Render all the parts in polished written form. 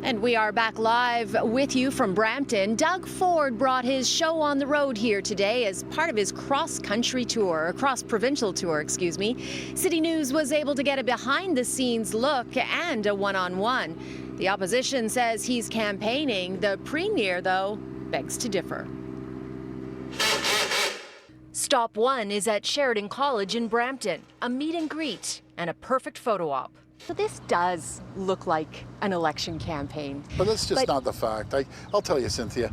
And we are back live with you from Brampton. Doug Ford brought his show on the road here today as part of his cross-provincial tour, excuse me. City News was able to get a behind-the-scenes look and a one-on-one. The opposition says he's campaigning. The premier, though, begs to differ. Stop one is at Sheridan College in Brampton, a meet and greet and a perfect photo op. So this does look like an election campaign. But that's just not the fact. I'll tell you, Cynthia,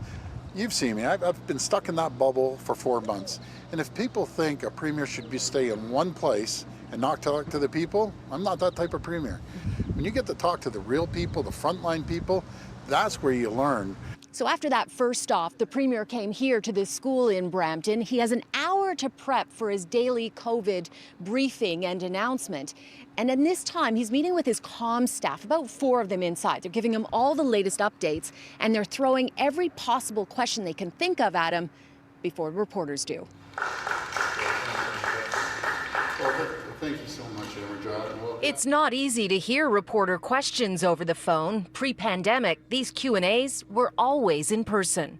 you've seen me. I've been stuck in that bubble for 4 months. And if people think a premier should stay in one place and not talk to the people, I'm not that type of premier. When you get to talk to the real people, the frontline people, that's where you learn. So after that first stop, the premier came here to this school in Brampton. He has an hour to prep for his daily COVID briefing and announcement. And in this time, he's meeting with his comm staff, about 4 of them inside. They're giving him all the latest updates, and they're throwing every possible question they can think of at him before reporters do. Thank you so much, Emma. It's not easy to hear reporter questions over the phone. Pre-pandemic, these Q&As were always in person.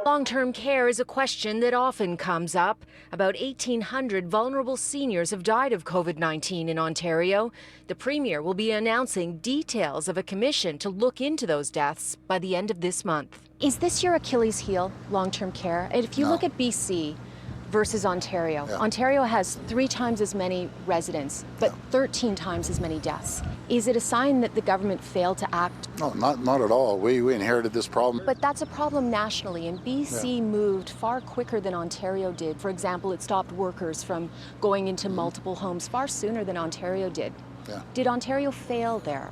Long-term care is a question that often comes up. About 1,800 vulnerable seniors have died of COVID-19 in Ontario. The premier will be announcing details of a commission to look into those deaths by the end of this month. Is this your Achilles heel, long-term care? If you look at BC versus Ontario, Ontario has 3 times as many residents, but 13 times as many deaths. Is it a sign that the government failed to act? No, not at all. We inherited this problem. But that's a problem nationally, and BC moved far quicker than Ontario did. For example, it stopped workers from going into multiple homes far sooner than Ontario did. Did Ontario fail there?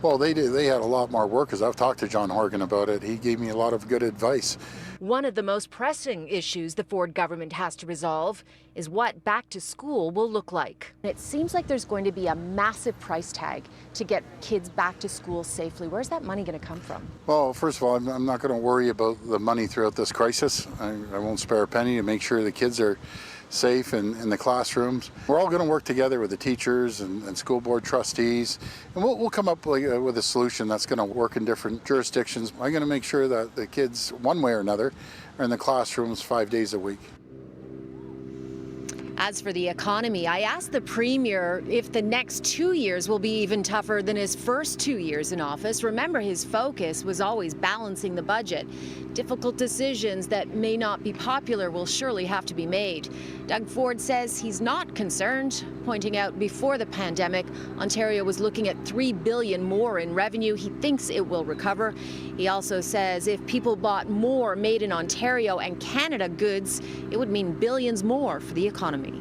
Well, they did. They had a lot more workers. I've talked to John Horgan about it. He gave me a lot of good advice. One of the most pressing issues the Ford government has to resolve is what back to school will look like. It seems like there's going to be a massive price tag to get kids back to school safely. Where's that money going to come from? Well, first of all, I'm not going to worry about the money throughout this crisis. I won't spare a penny to make sure the kids are safe in the classrooms. We're all going to work together with the teachers and school board trustees, and we'll come up with a solution that's going to work in different jurisdictions. I'm going to make sure that the kids, one way or another, are in the classrooms 5 days a week. As for the economy, I asked the premier if the next 2 years will be even tougher than his first 2 years in office. Remember, his focus was always balancing the budget. Difficult decisions that may not be popular will surely have to be made. Doug Ford says he's not concerned, pointing out before the pandemic, Ontario was looking at $3 billion more in revenue. He thinks it will recover. He also says if people bought more made in Ontario and Canada goods, it would mean billions more for the economy.